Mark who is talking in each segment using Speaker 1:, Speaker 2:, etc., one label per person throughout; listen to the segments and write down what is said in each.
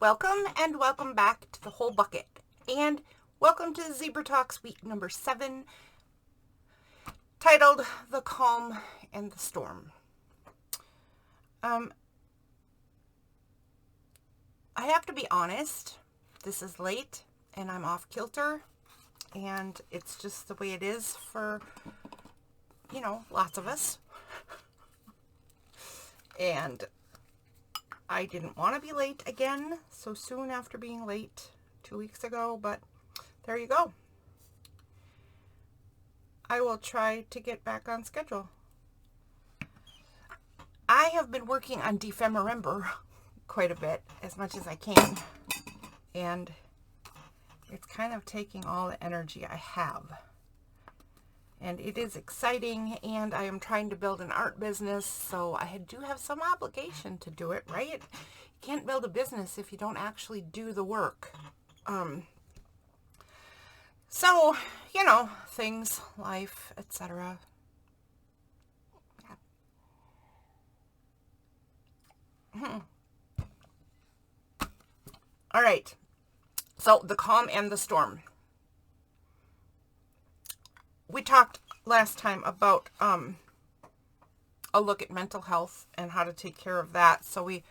Speaker 1: Welcome and welcome back to the Whole Bucket, and welcome to Zebra Talks week number 7, titled The Calm and the Storm. I have to be honest, this is late and I'm off kilter, and it's just the way it is for, lots of us. And I didn't want to be late again so soon after being late 2 weeks ago, but there you go. I will try to get back on schedule. I have been working on Defemorember quite a bit, as much as I can, and it's kind of taking all the energy I have. And it is exciting, and I am trying to build an art business, so I do have some obligation to do it, right? You can't build a business if you don't actually do the work. So, things, life, etc. All right. So, the calm and the storm. We talked last time about a look at mental health and how to take care of that. So we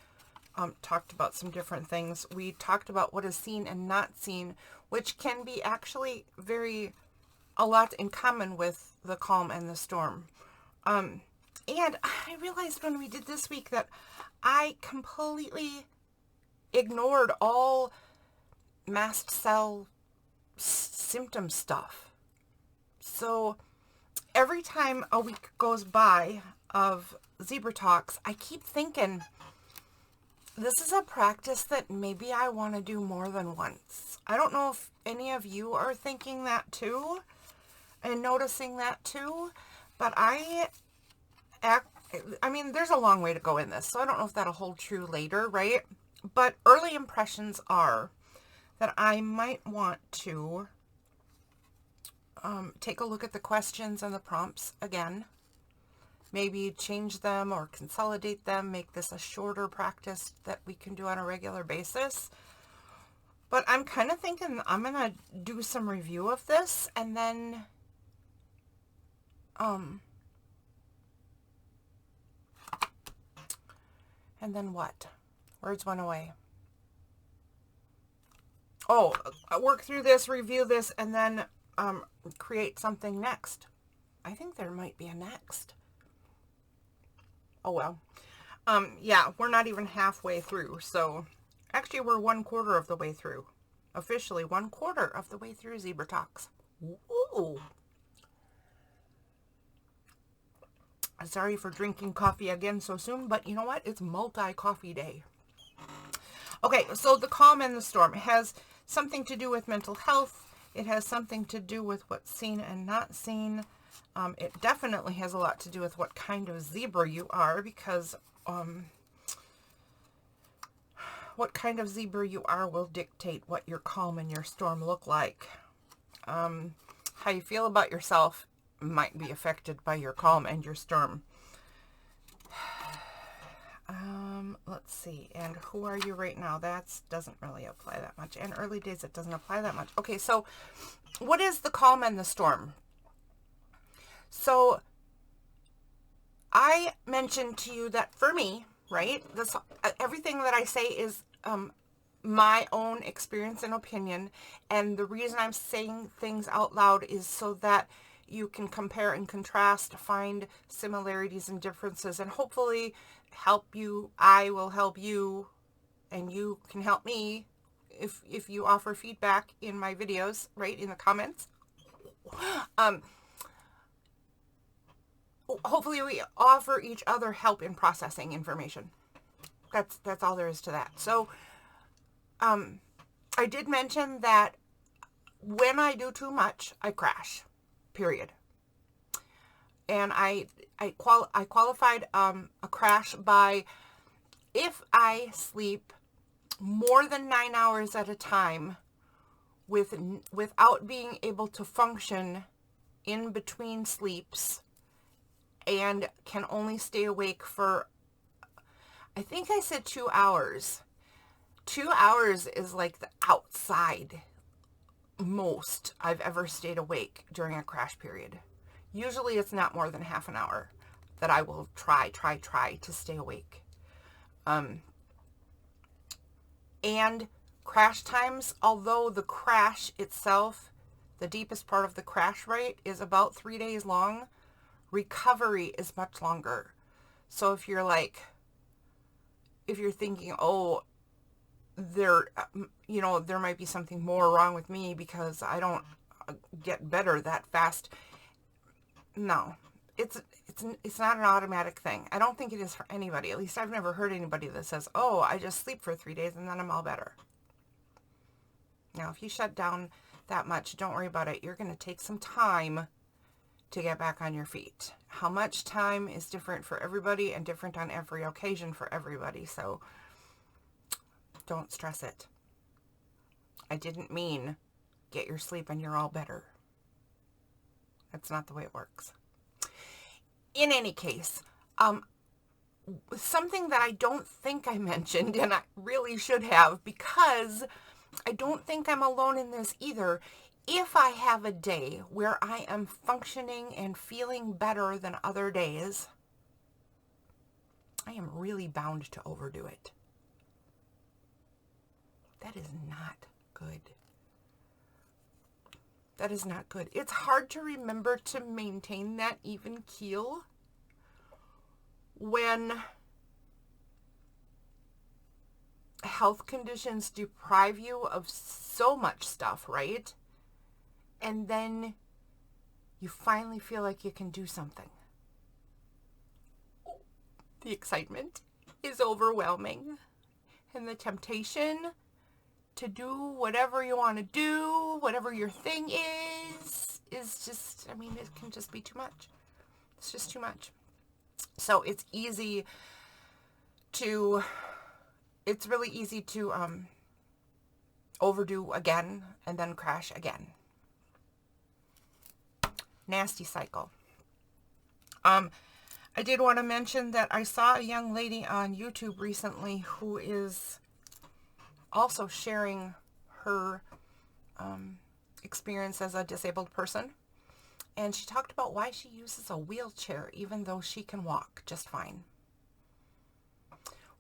Speaker 1: talked about some different things. We talked about what is seen and not seen, which can be actually a lot in common with the calm and the storm. And I realized when we did this week that I completely ignored all mast cell symptom stuff. So every time a week goes by of Zebra Talks, I keep thinking, this is a practice that maybe I want to do more than once. I don't know if any of you are thinking that too and noticing that too, but there's a long way to go in this, so I don't know if that'll hold true later, right? But early impressions are that I might want to take a look at the questions and the prompts again. Maybe change them or consolidate them, make this a shorter practice that we can do on a regular basis. But I'm kind of thinking I'm going to do some review of this and then what? Words went away. Oh, work through this, review this, and then create something next. I think there might be a next. Oh well. Yeah, we're not even halfway through. So actually we're 1/4 of the way through. Officially 1/4 of the way through Zebra Talks. Ooh. Sorry for drinking coffee again so soon, but you know what? It's multi-coffee day. Okay, so the calm and the storm has something to do with mental health. It has something to do with what's seen and not seen. It definitely has a lot to do with what kind of zebra you are, because what kind of zebra you are will dictate what your calm and your storm look like. How you feel about yourself might be affected by your calm and your storm. Let's see. And who are you right now? That doesn't really apply that much. And early days, it doesn't apply that much. Okay, so what is the calm and the storm? So I mentioned to you that for me, right, everything that I say is my own experience and opinion. And the reason I'm saying things out loud is so that you can compare and contrast, find similarities and differences, and hopefully help you. I will help you, and you can help me if you offer feedback in my videos, right, in the comments. Hopefully we offer each other help in processing information. That's all there is to that. So I did mention that when I do too much, I crash. Period. And I qualified a crash by if I sleep more than 9 hours at a time without being able to function in between sleeps, and can only stay awake for, I think I said 2 hours. 2 hours is like the outside most I've ever stayed awake during a crash period. Usually it's not more than half an hour that I will try to stay awake. And crash times, although the crash itself, the deepest part of the crash rate is about 3 days long, recovery is much longer. So if you're thinking, oh, there might be something more wrong with me because I don't get better that fast. No, it's not an automatic thing. I don't think it is for anybody. At least I've never heard anybody that says, oh, I just sleep for 3 days and then I'm all better. Now, if you shut down that much, don't worry about it. You're going to take some time to get back on your feet. How much time is different for everybody and different on every occasion for everybody. So don't stress it. I didn't mean get your sleep and you're all better. That's not the way it works. In any case, something that I don't think I mentioned, and I really should have, because I don't think I'm alone in this either. If I have a day where I am functioning and feeling better than other days, I am really bound to overdo it. That is not good. That is not good. It's hard to remember to maintain that even keel when health conditions deprive you of so much stuff, right? And then you finally feel like you can do something. The excitement is overwhelming, and the temptation to do whatever you want to do, whatever your thing is just, it can just be too much. It's just too much. So it's really easy to overdo again and then crash again. Nasty cycle. I did want to mention that I saw a young lady on YouTube recently who is also sharing her experience as a disabled person. And she talked about why she uses a wheelchair even though she can walk just fine.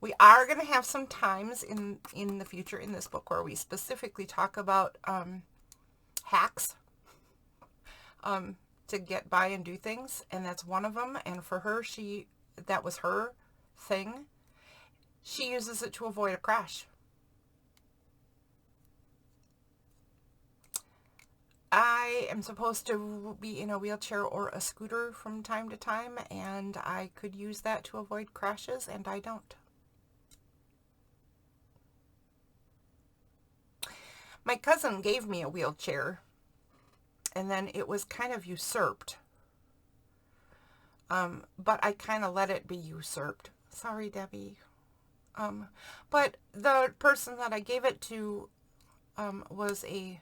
Speaker 1: We are going to have some times in the future in this book where we specifically talk about hacks to get by and do things. And that's one of them. And for her, that was her thing. She uses it to avoid a crash. I am supposed to be in a wheelchair or a scooter from time to time, and I could use that to avoid crashes, and I don't. My cousin gave me a wheelchair, and then it was kind of usurped. But I kind of let it be usurped. Sorry, Debbie. But the person that I gave it to was a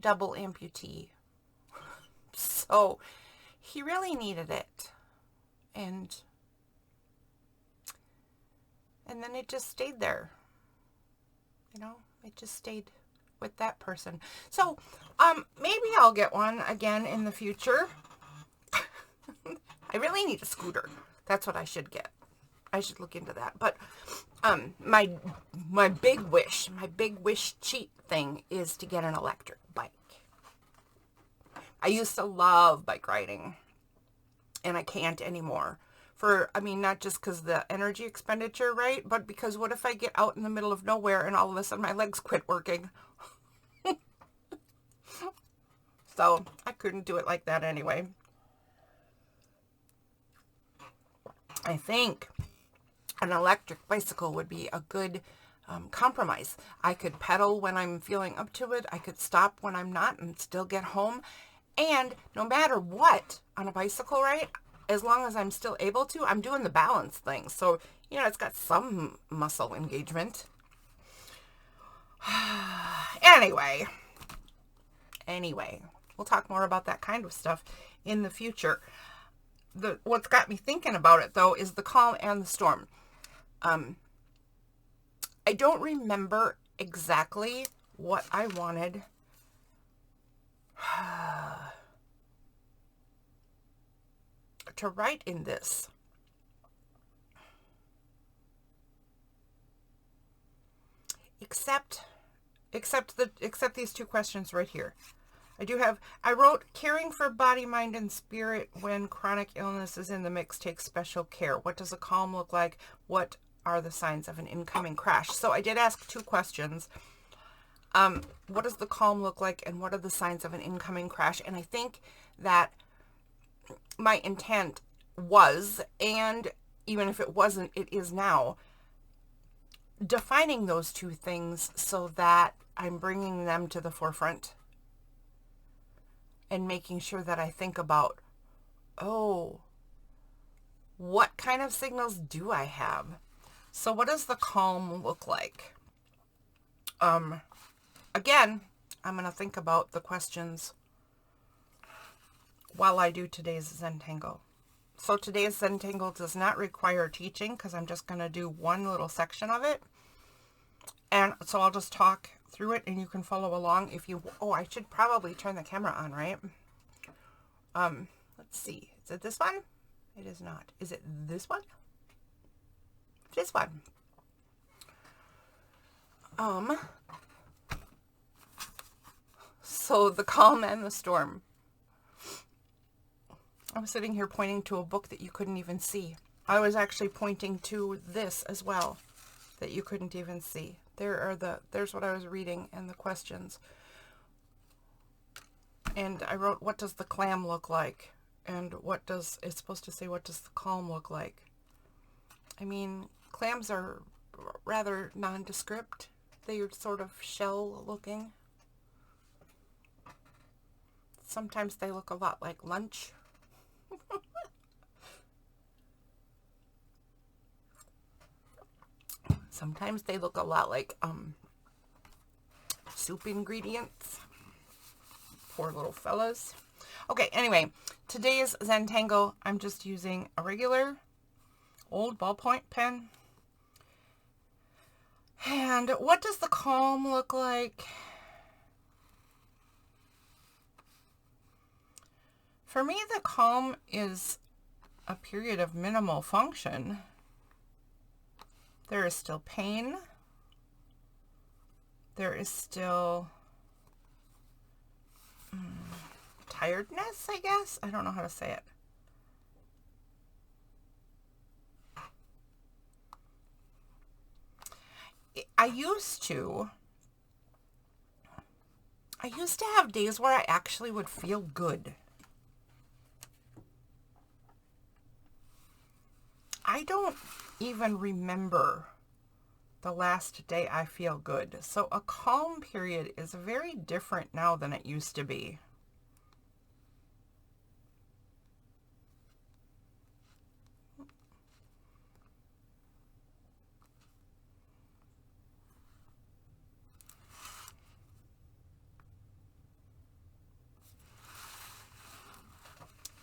Speaker 1: double amputee. So he really needed it. And then it just stayed there. It just stayed with that person. So maybe I'll get one again in the future. I really need a scooter. That's what I should get. I should look into that. But my big wish cheat thing is to get an electric bike. I used to love bike riding, and I can't anymore. Not just because the energy expenditure, right? But because what if I get out in the middle of nowhere and all of a sudden my legs quit working? So I couldn't do it like that anyway. I think an electric bicycle would be a good compromise. I could pedal when I'm feeling up to it. I could stop when I'm not and still get home. And no matter what on a bicycle ride, as long as I'm still able to, I'm doing the balance thing. So, it's got some muscle engagement. Anyway, we'll talk more about that kind of stuff in the future. What's got me thinking about it, though, is the calm and the storm. I don't remember exactly what I wanted to write in this. Except these two questions right here. I wrote, caring for body, mind, and spirit when chronic illness is in the mix takes special care. What does a calm look like? What are the signs of an incoming crash? So I did ask two questions. What does the calm look like, and what are the signs of an incoming crash? And I think that my intent was, and even if it wasn't, it is now, defining those two things so that I'm bringing them to the forefront and making sure that I think about, oh, what kind of signals do I have? So what does the calm look like? Again, I'm going to think about the questions while I do today's Zentangle. So today's Zentangle does not require teaching because I'm just going to do one little section of it. And so I'll just talk through it and you can follow along if you... Oh, I should probably turn the camera on, right? Let's see. Is it this one? It is not. Is it this one? This one. So the calm and the storm. I'm sitting here pointing to a book that you couldn't even see. I was actually pointing to this as well that you couldn't even see. There's what I was reading and the questions. And I wrote, what does the clam look like? And it's supposed to say, what does the calm look like? I mean, clams are rather nondescript. They're sort of shell looking. Sometimes they look a lot like lunch. Sometimes they look a lot like soup ingredients. Poor little fellas. Okay, anyway, today's Zentangle, I'm just using a regular old ballpoint pen. And what does the calm look like? For me, the calm is a period of minimal function. There is still pain. There is still tiredness, I guess. I don't know how to say it. I used to have days where I actually would feel good. I don't even remember the last day I feel good. So a calm period is very different now than it used to be.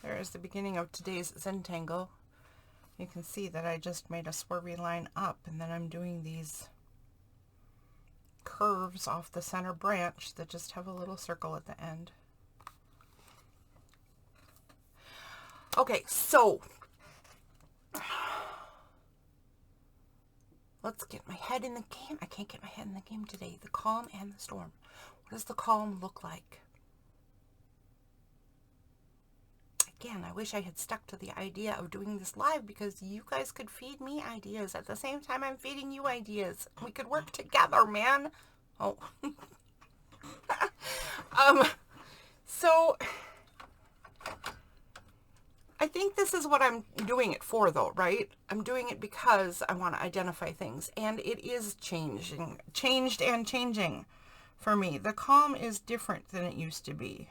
Speaker 1: There is the beginning of today's Zentangle. You can see that I just made a swervy line up, and then I'm doing these curves off the center branch that just have a little circle at the end. Okay, so let's get my head in the game. I can't get my head in the game today. The calm and the storm. What does the calm look like? Again, I wish I had stuck to the idea of doing this live because you guys could feed me ideas at the same time I'm feeding you ideas. We could work together, man. Oh. So I think this is what I'm doing it for, though, right? I'm doing it because I want to identify things, and it is changed and changing for me. The calm is different than it used to be.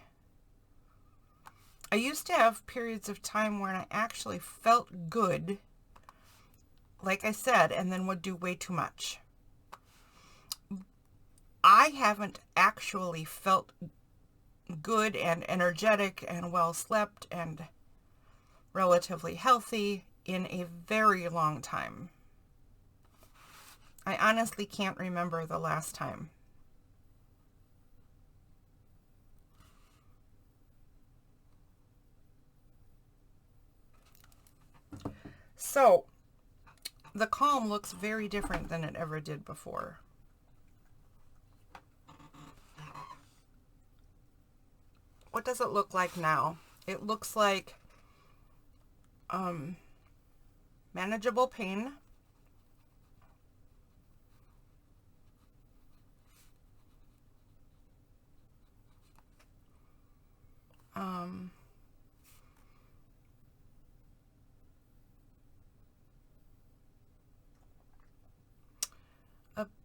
Speaker 1: I used to have periods of time when I actually felt good, like I said, and then would do way too much. I haven't actually felt good and energetic and well slept and relatively healthy in a very long time. I honestly can't remember the last time. So, the calm looks very different than it ever did before. What does it look like now? It looks like manageable pain.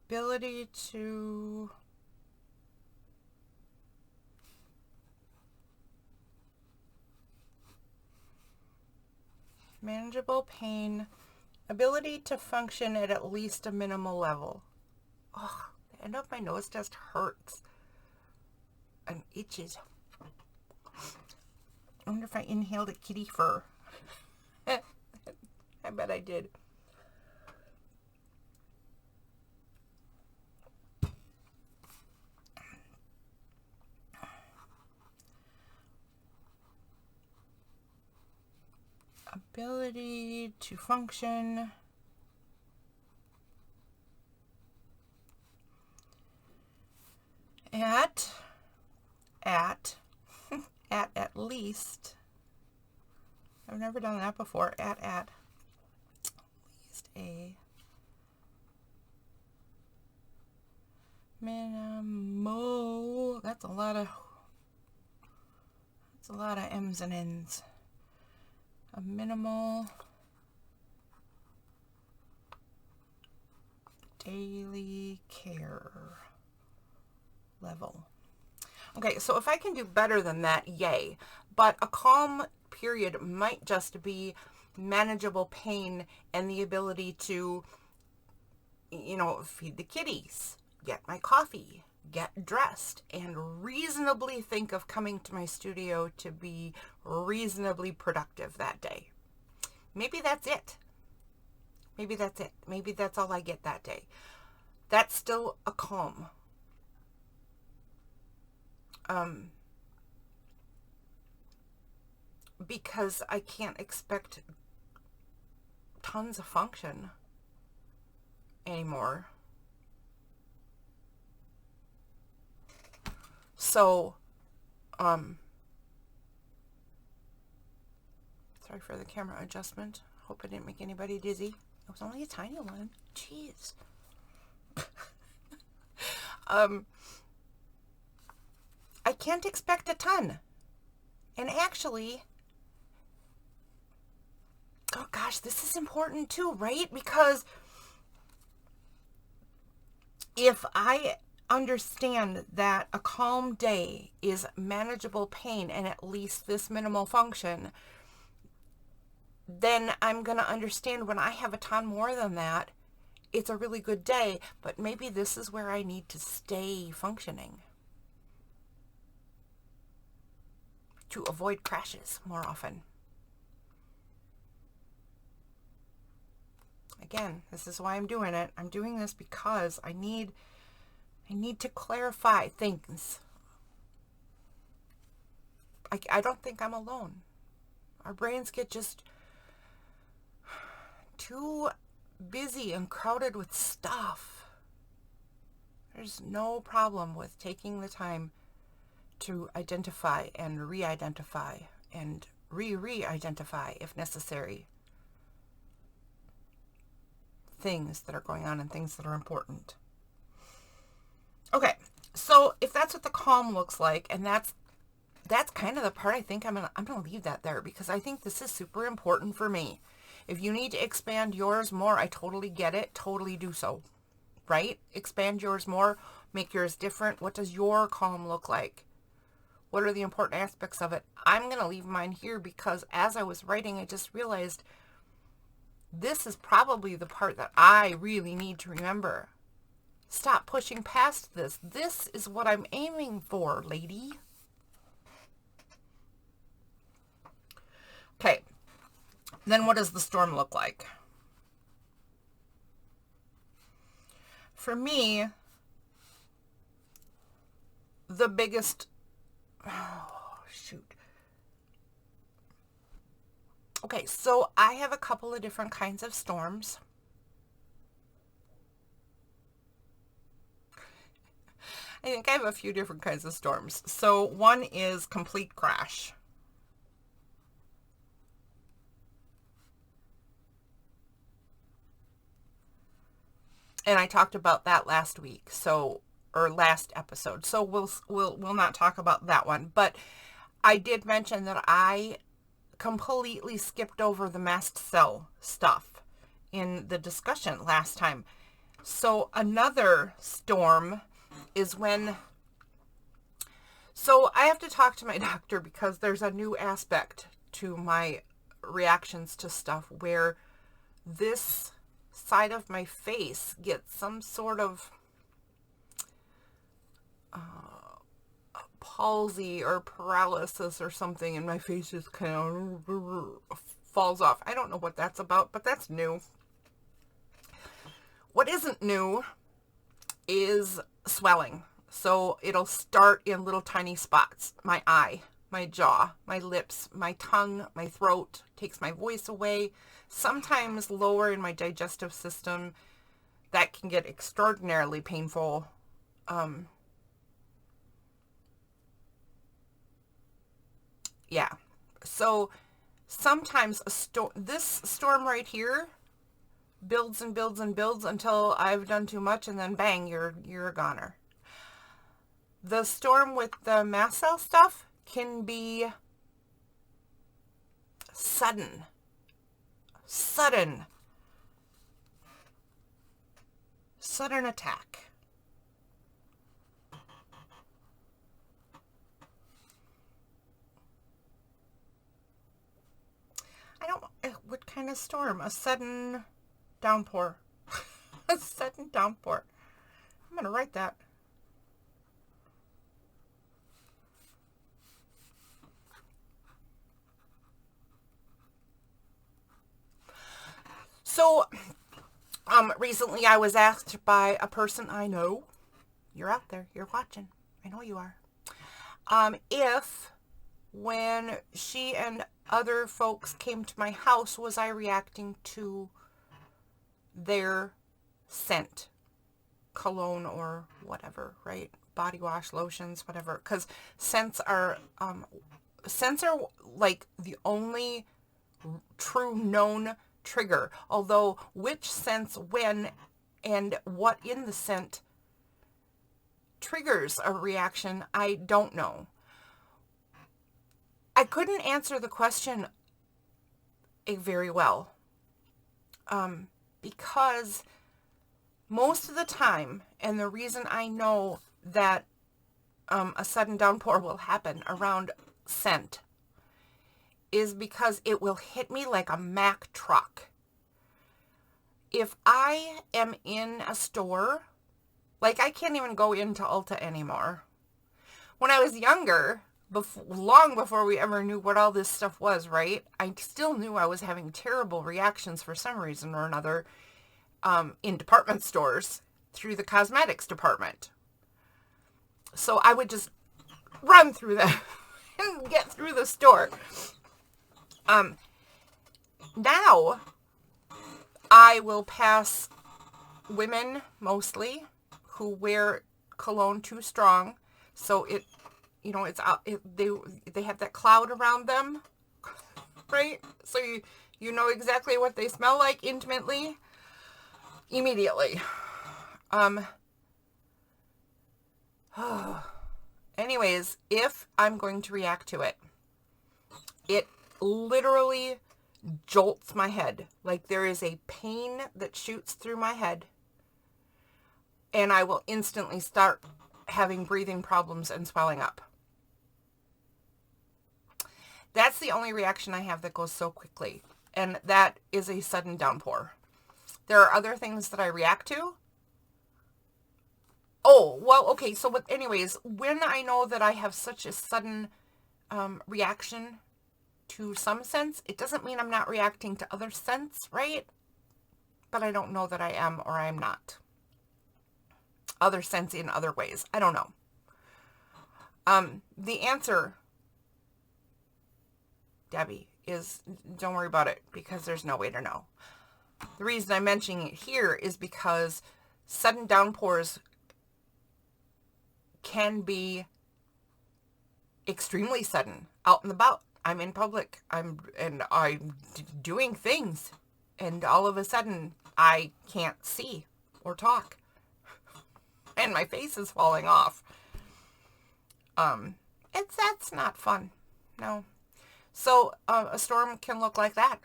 Speaker 1: Ability to manageable pain, ability to function at least a minimal level. Oh, the end of my nose just hurts and itches. I wonder if I inhaled a kitty fur. I bet I did. Ability to function at least, I've never done that before, at least a minimal, that's a lot of M's and N's. A minimal daily care level. Okay, so if I can do better than that, yay. But a calm period might just be manageable pain and the ability to, feed the kitties, get my coffee, get dressed, and reasonably think of coming to my studio to be reasonably productive that day. Maybe that's it. Maybe that's it. Maybe that's all I get that day. That's still a calm. Because I can't expect tons of function anymore. So, sorry for the camera adjustment. Hope I didn't make anybody dizzy. It was only a tiny one. Jeez. I can't expect a ton. And actually, oh gosh, this is important too, right? Because if I understand that a calm day is manageable pain and at least this minimal function, then I'm going to understand when I have a ton more than that, it's a really good day, but maybe this is where I need to stay functioning to avoid crashes more often. Again, this is why I'm doing it. I'm doing this because I need to clarify things. I don't think I'm alone. Our brains get just too busy and crowded with stuff. There's no problem with taking the time to identify and re-identify and re-identify, if necessary, things that are going on and things that are important. Okay, so if that's what the calm looks like, and that's kind of the part I think I'm gonna leave that there, because I think this is super important for me. If you need to expand yours more, I totally get it. Totally do so, right? Expand yours more, make yours different. What does your calm look like? What are the important aspects of it? I'm going to leave mine here because as I was writing, I just realized this is probably the part that I really need to remember. Stop pushing past this. This is what I'm aiming for, lady. Okay. Then what does the storm look like? for me, the biggest, oh, shoot. Okay, so I have a couple of different kinds of storms. I think I have a few different kinds of storms. So one is complete crash. And I talked about that last week, or last episode. So we'll not talk about that one. But I did mention that I completely skipped over the mast cell stuff in the discussion last time. So another storm is when, so I have to talk to my doctor because there's a new aspect to my reactions to stuff where this side of my face gets some sort of palsy or paralysis or something, and my face just kind of falls off. I don't know what that's about, but that's new. What isn't new is swelling. So it'll start in little tiny spots. My eye, my jaw, my lips, my tongue, my throat, takes my voice away. Sometimes lower in my digestive system. That can get extraordinarily painful. Yeah. So sometimes this storm right here builds and builds and builds until I've done too much, and then bang, you're a goner. The storm with the mast cell stuff can be sudden attack. What kind of storm? A sudden downpour. A sudden downpour. I'm going to write that. So, recently I was asked by a person I know, you're out there, you're watching, I know you are, if when she and other folks came to my house, was I reacting to their scent, cologne or whatever, right? Body wash, lotions, whatever, because scents are like the only true known trigger, although which scents when and what in the scent triggers a reaction, I don't know. I couldn't answer the question very well because most of the time, and the reason I know that a sudden downpour will happen around scent is because it will hit me like a Mack truck. If I am in a store, like I can't even go into Ulta anymore. When I was younger, long before we ever knew what all this stuff was, right? I still knew I was having terrible reactions for some reason or another in department stores through the cosmetics department. So I would just run through them and get through the store. Now I will pass women mostly who wear cologne too strong, so it, you know, it's out. They have that cloud around them, right? So you know exactly what they smell like intimately, immediately. Anyways, if I'm going to react to it, it literally jolts my head. Like there is a pain that shoots through my head, and I will instantly start having breathing problems and swelling up. That's the only reaction I have that goes so quickly, and that is a sudden downpour. There are other things that I react to. Oh, well, okay, so anyways, when I know that I have such a sudden reaction to some scents, it doesn't mean I'm not reacting to other scents, right? But I don't know that I am or I'm not. other sense in other ways. I don't know. The answer, Debbie, is don't worry about it because there's no way to know. The reason I'm mentioning it here is because sudden downpours can be extremely sudden, out and about. I'm in public. I'm doing things, and all of a sudden I can't see or talk, and my face is falling off. That's not fun. No. So a storm can look like that.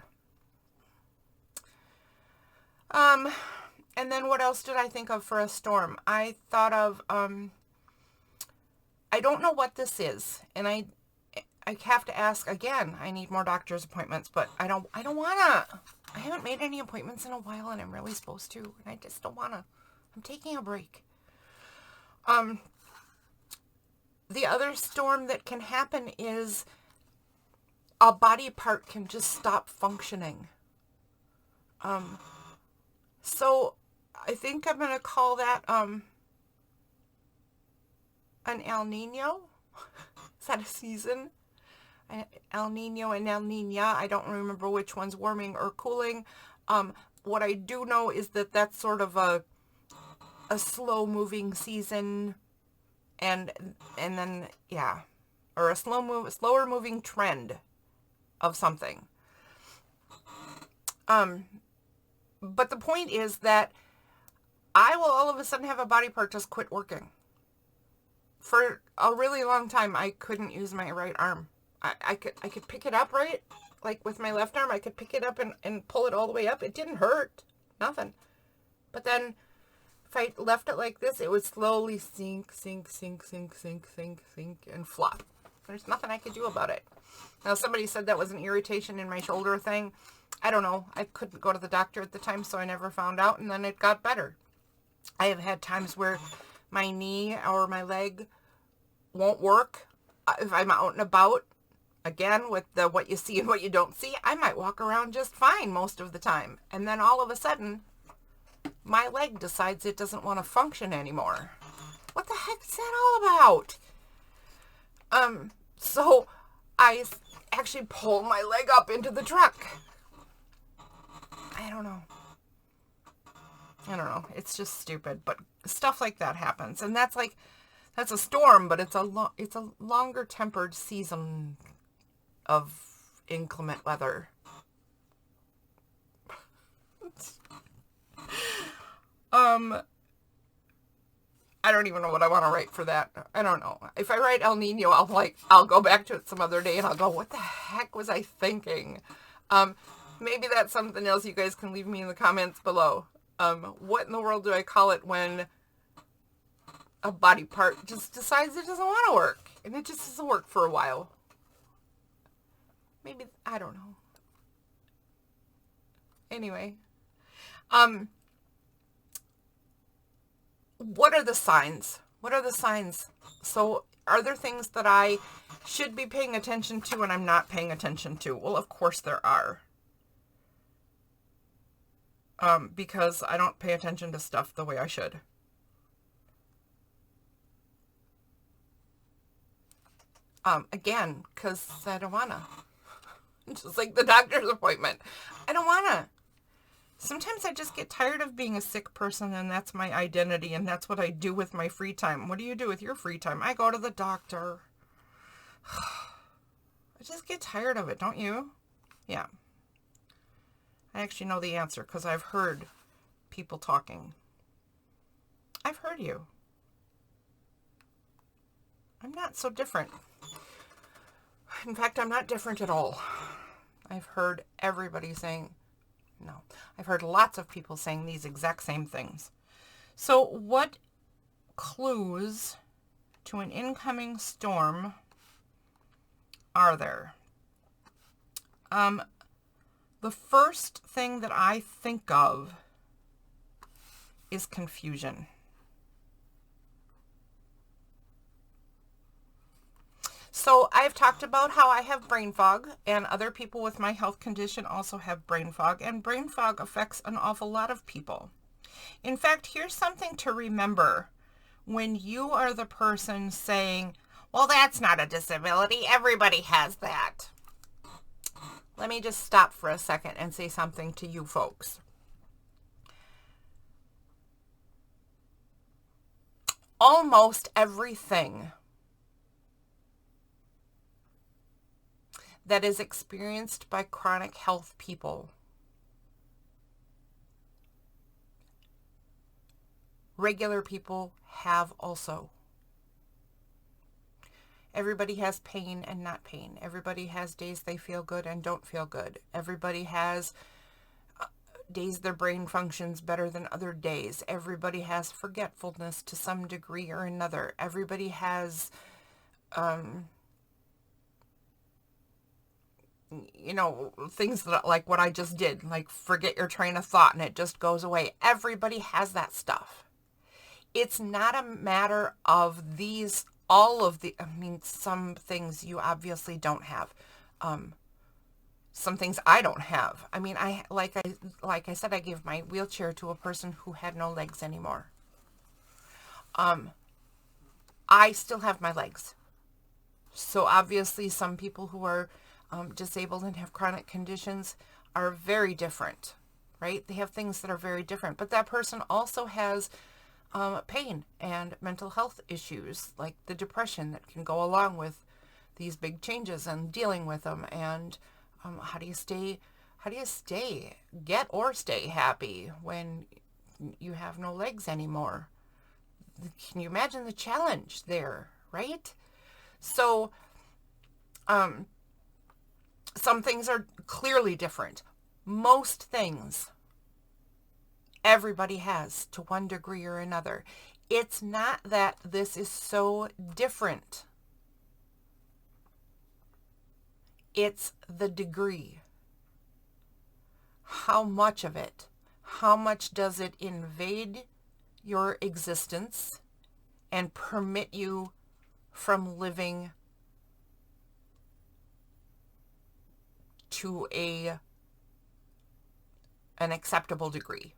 Speaker 1: And then what else did I think of for a storm? I thought of, I don't know what this is, and I have to ask again. I need more doctor's appointments, but I don't wanna. I haven't made any appointments in a while, and I'm really supposed to, and I just don't wanna. I'm taking a break. The other storm that can happen is a body part can just stop functioning. So I think I'm going to call that, an El Nino. Is that a season? El Nino and El Nina. I don't remember which one's warming or cooling. What I do know is that that's sort of a slow moving season, and then, yeah, or a slower moving trend of something. But the point is that I will all of a sudden have a body part just quit working. For a really long time, I couldn't use my right arm. I could pick it up, right? Like with my left arm, I could pick it up and pull it all the way up. It didn't hurt. Nothing. But then if I left it like this, it would slowly sink, and flop. There's nothing I could do about it. Now, somebody said that was an irritation in my shoulder thing. I don't know. I couldn't go to the doctor at the time, so I never found out, and then it got better. I have had times where my knee or my leg won't work. If I'm out and about, again, with the what you see and what you don't see, I might walk around just fine most of the time. And then all of a sudden, my leg decides it doesn't want to function anymore. What the heck is that all about? So I actually pull my leg up into the truck. I don't know. It's just stupid, but stuff like that happens, and that's a storm, but it's a longer tempered season of inclement weather. I don't even know what I want to write for that. I don't know. If I write El Nino, I'll go back to it some other day and I'll go, what the heck was I thinking? Maybe that's something else you guys can leave me in the comments below. What in the world do I call it when a body part just decides it doesn't want to work? And it just doesn't work for a while. Maybe, I don't know. Anyway. What are the signs? What are the signs? So, are there things that I should be paying attention to and I'm not paying attention to? Well, of course there are. Because I don't pay attention to stuff the way I should. Again, because I don't wanna. Just like the doctor's appointment. I don't wanna. Sometimes I just get tired of being a sick person, and that's my identity, and that's what I do with my free time. What do you do with your free time? I go to the doctor. I just get tired of it, don't you? Yeah. I actually know the answer because I've heard people talking. I've heard you. I'm not so different. In fact, I'm not different at all. I've heard everybody saying, no. I've heard lots of people saying these exact same things. So what clues to an incoming storm are there? The first thing that I think of is confusion. So I've talked about how I have brain fog, and other people with my health condition also have brain fog, and brain fog affects an awful lot of people. In fact, here's something to remember. when you are the person saying, well, that's not a disability, everybody has that. Let me just stop for a second and say something to you folks. Almost everything that is experienced by chronic health people, regular people have also. Everybody has pain and not pain. Everybody has days they feel good and don't feel good. Everybody has days their brain functions better than other days. Everybody has forgetfulness to some degree or another. Everybody has, things that, like what I just did, like forget your train of thought and it just goes away. Everybody has that stuff. It's not a matter of some things you obviously don't have. Some things I don't have. I mean, like I said, I gave my wheelchair to a person who had no legs anymore. I still have my legs. So obviously some people who are disabled and have chronic conditions are very different, right? They have things that are very different. But that person also has pain and mental health issues, like the depression that can go along with these big changes and dealing with them. And how do you stay happy when you have no legs anymore? Can you imagine the challenge there, right? So some things are clearly different. Most things everybody has to one degree or another. It's not that this is so different. It's the degree. How much of it? How much does it invade your existence and permit you from living to an acceptable degree?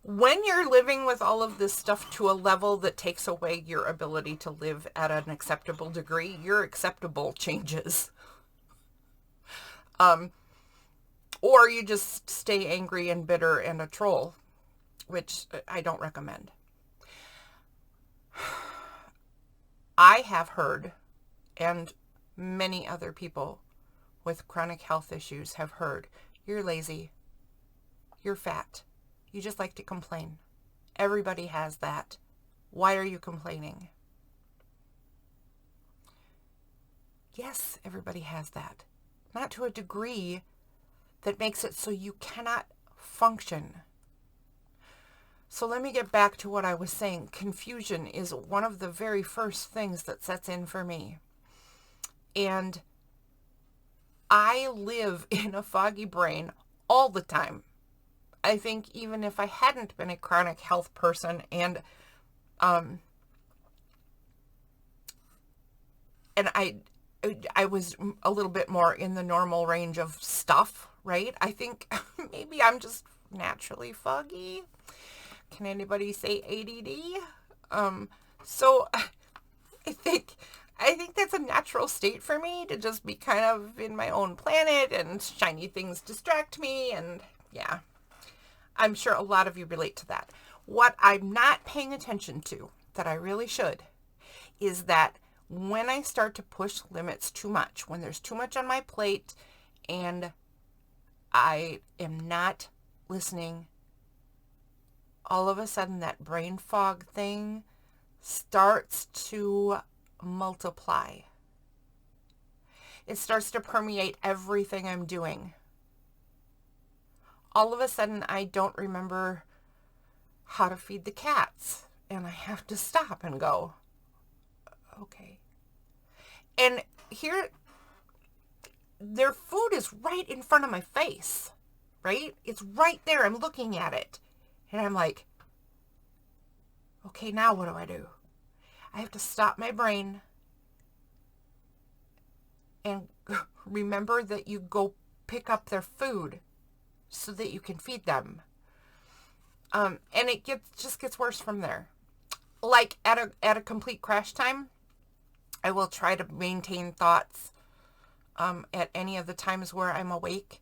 Speaker 1: When you're living with all of this stuff to a level that takes away your ability to live at an acceptable degree, your acceptable changes. Or you just stay angry and bitter and a troll, which I don't recommend. I have heard, and many other people with chronic health issues have heard, you're lazy, you're fat, you just like to complain. Everybody has that. Why are you complaining? Yes, everybody has that. Not to a degree that makes it so you cannot function. So let me get back to what I was saying. Confusion is one of the very first things that sets in for me. And I live in a foggy brain all the time. I think even if I hadn't been a chronic health person and I was a little bit more in the normal range of stuff, right? I think maybe I'm just naturally foggy. Can anybody say ADD? So I think that's a natural state for me to just be kind of in my own planet and shiny things distract me. And yeah, I'm sure a lot of you relate to that. What I'm not paying attention to that I really should is that when I start to push limits too much, when there's too much on my plate and I am not listening, all of a sudden that brain fog thing starts to multiply. It starts to permeate everything I'm doing. All of a sudden I don't remember how to feed the cats and I have to stop and go, okay. And here, their food is right in front of my face, right? It's right there. I'm looking at it. And I'm like, okay, now what do I do? I have to stop my brain and remember that you go pick up their food so that you can feed them. And it just gets worse from there. Like at a complete crash time, I will try to maintain thoughts at any of the times where I'm awake,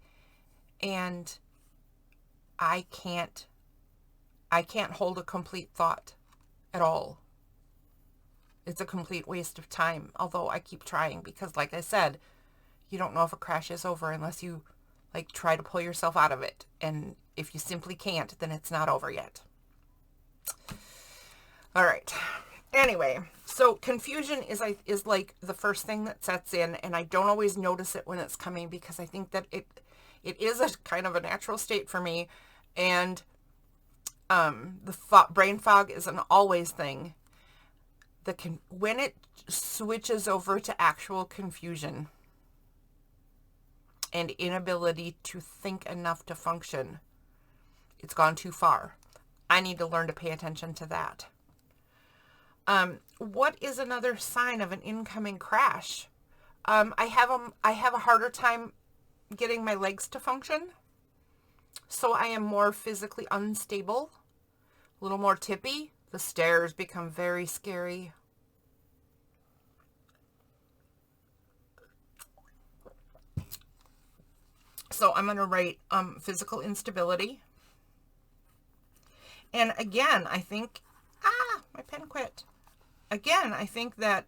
Speaker 1: and I can't hold a complete thought at all. It's a complete waste of time, although I keep trying because, like I said, you don't know if a crash is over unless you like try to pull yourself out of it. And if you simply can't, then it's not over yet. All right. Anyway, so confusion is like the first thing that sets in, and I don't always notice it when it's coming because I think that it is a kind of a natural state for me, and the brain fog is an always thing. When it switches over to actual confusion and inability to think enough to function, it's gone too far. I need to learn to pay attention to that. What is another sign of an incoming crash? I have a harder time getting my legs to function. So I am more physically unstable, a little more tippy. The stairs become very scary. So I'm going to write physical instability. And again, I think, my pen quit. Again, I think that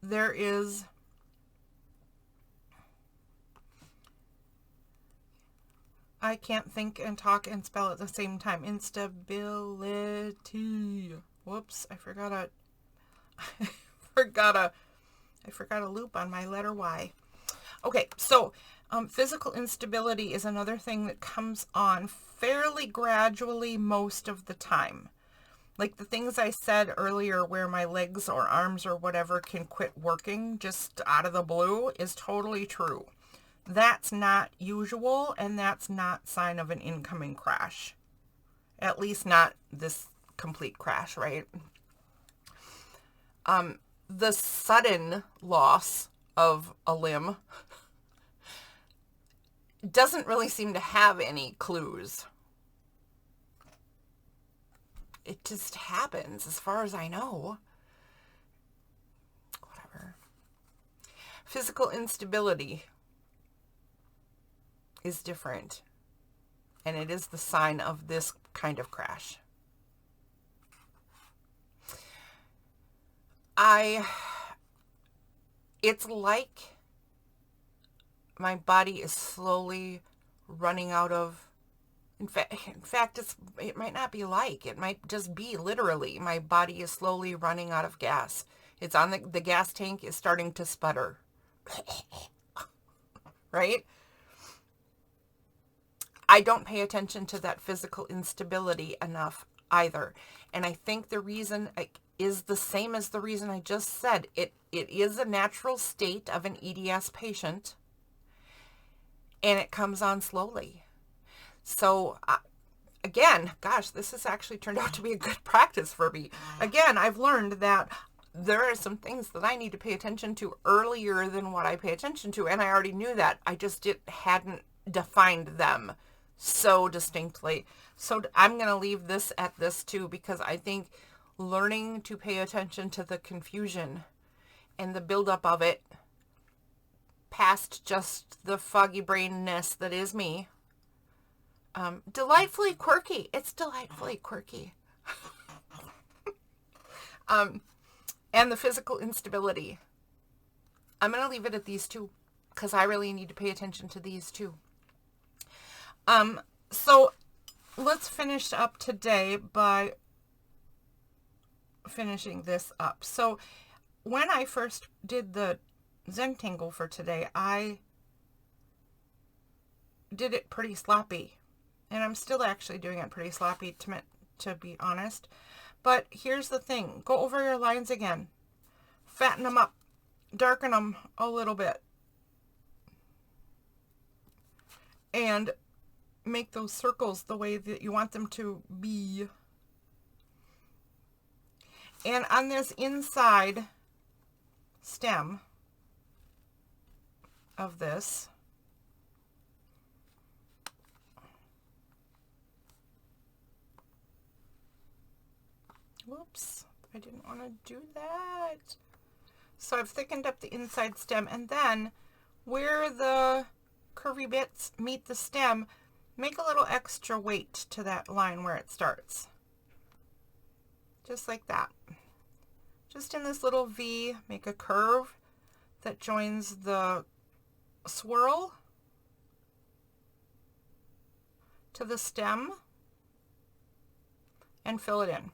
Speaker 1: there is I can't think and talk and spell at the same time. Instability. Whoops, I forgot a loop on my letter Y. Okay, so physical instability is another thing that comes on fairly gradually most of the time. Like the things I said earlier where my legs or arms or whatever can quit working just out of the blue is totally true. That's not usual, and that's not sign of an incoming crash. At least not this complete crash, right? The sudden loss of a limb doesn't really seem to have any clues. It just happens, as far as I know. Whatever. Physical instability is different, and it is the sign of this kind of crash. It's like my body is slowly running out of, in fact, it might not be like, it might just be literally, my body is slowly running out of gas. It's on the gas tank is starting to sputter. Right? I don't pay attention to that physical instability enough either. And I think the reason is the same as the reason I just said. It is a natural state of an EDS patient, and it comes on slowly. So again, gosh, this has actually turned out to be a good practice for me. Again, I've learned that there are some things that I need to pay attention to earlier than what I pay attention to, and I already knew that. I just hadn't defined them so distinctly. So I'm going to leave this at this too, because I think learning to pay attention to the confusion and the buildup of it past just the foggy brainness that is me. Delightfully quirky. It's delightfully quirky. And the physical instability. I'm going to leave it at these two because I really need to pay attention to these two. So let's finish up today by finishing this up. So when I first did the Zentangle for today, I did it pretty sloppy. And I'm still actually doing it pretty sloppy, to be honest. But here's the thing. Go over your lines again. Fatten them up. Darken them a little bit. And make those circles the way that you want them to be. And on this inside stem of this, Whoops, I didn't want to do that. So I've thickened up the inside stem, and then where the curvy bits meet the stem, make a little extra weight to that line where it starts. Just like that. Just in this little V, make a curve that joins the swirl to the stem and fill it in.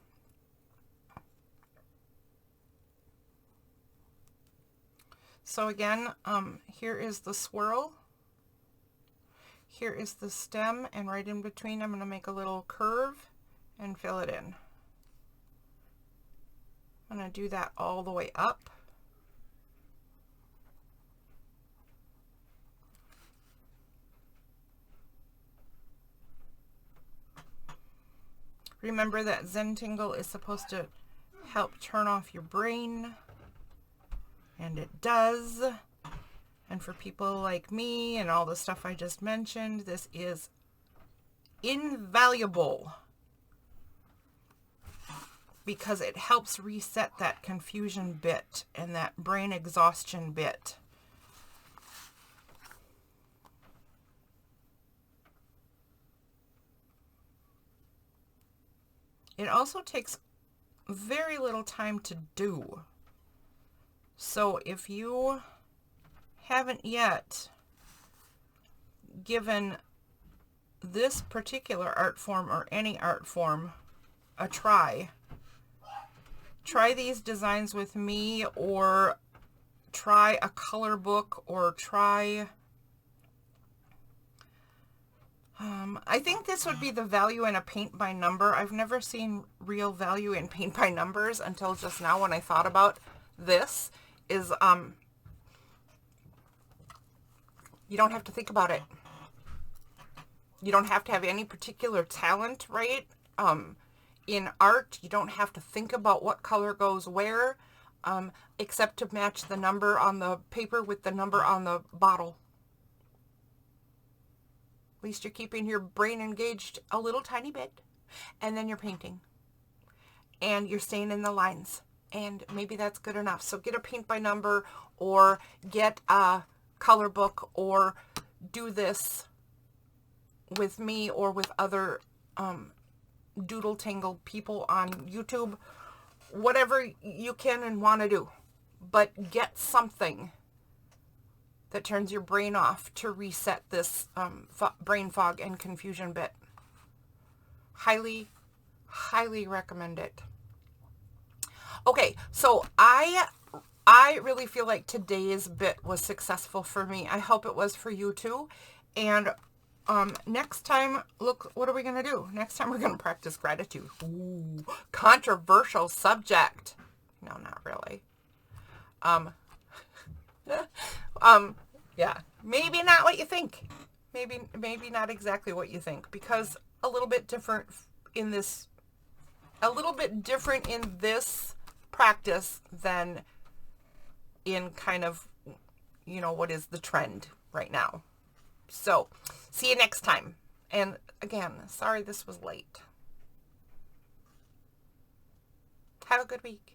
Speaker 1: So again, here is the swirl, here is the stem, and right in between I'm going to make a little curve and fill it in. I'm going to do that all the way up. Remember that Zentangle is supposed to help turn off your brain, and it does. And for people like me and all the stuff I just mentioned, this is invaluable because it helps reset that confusion bit and that brain exhaustion bit. It also takes very little time to do. So if you haven't yet given this particular art form or any art form a try, try these designs with me, or try a color book, or try I think this would be the value in a paint by number. I've never seen real value in paint by numbers until just now when I thought about this. Is you don't have to think about it. You don't have to have any particular talent, right? In art, you don't have to think about what color goes where, except to match the number on the paper with the number on the bottle. At least you're keeping your brain engaged a little tiny bit, and then you're painting. And you're staying in the lines. And maybe that's good enough. So get a paint by number, or get a color book, or do this with me or with other Doodle Tangle people on YouTube. Whatever you can and want to do. But get something that turns your brain off to reset this brain fog and confusion bit. Highly, highly recommend it. Okay, so I really feel like today's bit was successful for me. I hope it was for you too. And next time, look, what are we going to do? Next time we're going to practice gratitude. Ooh, controversial subject. No, not really. Yeah, maybe not what you think. Maybe not exactly what you think, because a little bit different in this practice than in kind of, you know, what is the trend right now. So, see you next time. And again, sorry this was late. Have a good week.